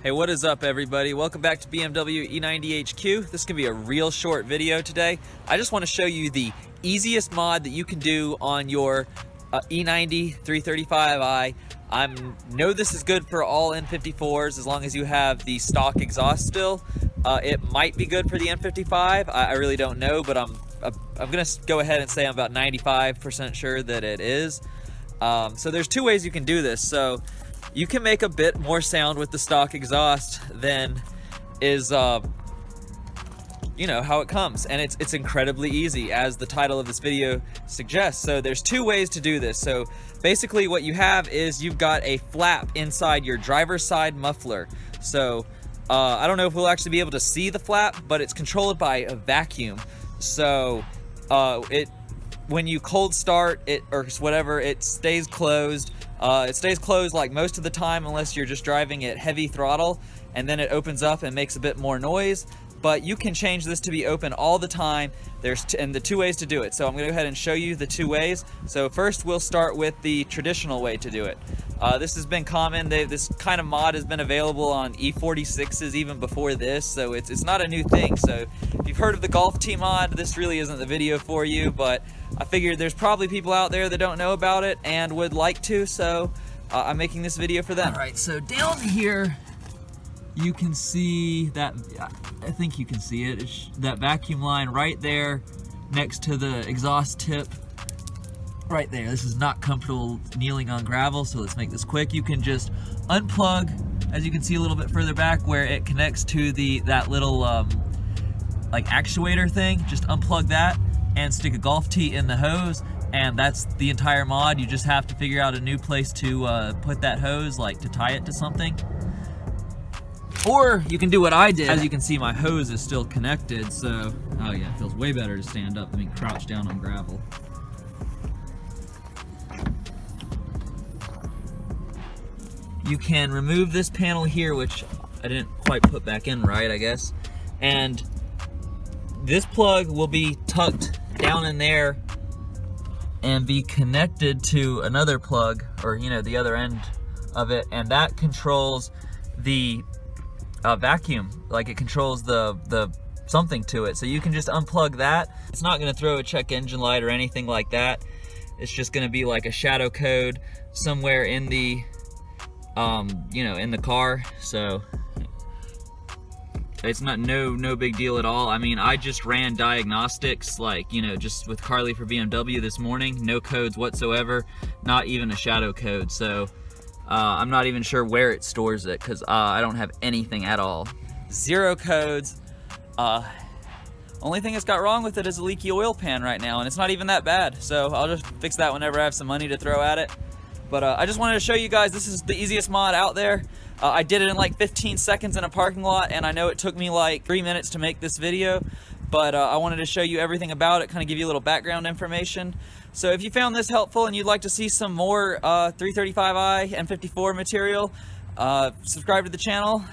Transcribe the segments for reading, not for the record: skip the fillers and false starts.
Hey, what is up everybody? Welcome back to BMW E90 HQ. This can be a real short video today. I just want to show you the easiest mod that you can do on your E90 335i. I know this is good for all N54s as long as you have the stock exhaust still. It might be good for the N55. I really don't know, but I'm gonna go ahead and say I'm about 95% sure that it is. So there's two ways you can do this. So you can make a bit more sound with the stock exhaust than is you know how it comes, and it's incredibly easy, as the title of this video suggests. So there's two ways to do this. So basically what you have is you've got a flap inside your driver's side muffler. So I don't know if we'll actually be able to see the flap, but it's controlled by a vacuum. So when you cold start it or whatever, it stays closed. It stays closed like most of the time unless you're just driving at heavy throttle, and then it opens up and makes a bit more noise. But you can change this to be open all the time. There's the two ways to do it. So I'm gonna go ahead and show you the two ways. So first we'll start with the traditional way to do it. This has been common. This kind of mod has been available on E46s even before this, so it's not a new thing. So if you've heard of the Golf T mod, this really isn't the video for you, but I figured there's probably people out there that don't know about it and would like to, so I'm making this video for them. All right, so down here, you can see that, I think you can see it, it's that vacuum line right there next to the exhaust tip. Right there. This is not comfortable kneeling on gravel, so let's make this quick. You can just unplug, as you can see a little bit further back where it connects to that little like actuator thing. Just unplug that and stick a golf tee in the hose, and that's the entire mod. You just have to figure out a new place to put that hose, like to tie it to something. Or you can do what I did. As you can see, my hose is still connected, so oh yeah, it feels way better to stand up than crouch down on gravel. You can remove this panel here, which I didn't quite put back in right, I guess. And this plug will be tucked down in there and be connected to another plug, or you know, the other end of it, and that controls the vacuum. Like, it controls the something to it. So you can just unplug that. It's not gonna throw a check engine light or anything like that. It's just gonna be like a shadow code somewhere in the you know, in the car. So it's not no big deal at all. I mean, I just ran diagnostics, like, you know, just with Carly for BMW this morning. No codes whatsoever, not even a shadow code. So I'm not even sure where it stores it, because I don't have anything at all. Zero codes. Only thing that's got wrong with it is a leaky oil pan right now, and it's not even that bad. So I'll just fix that whenever I have some money to throw at it. But I just wanted to show you guys, this is the easiest mod out there. I did it in like 15 seconds in a parking lot, and I know it took me like 3 minutes to make this video, but I wanted to show you everything about it, kind of give you a little background information. So if you found this helpful and you'd like to see some more 335i N54 material, subscribe to the channel.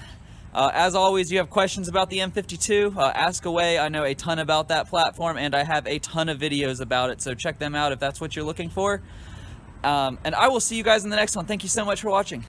As always, you have questions about the M52, ask away. I know a ton about that platform, and I have a ton of videos about it, so check them out if that's what you're looking for. And I will see you guys in the next one. Thank you so much for watching.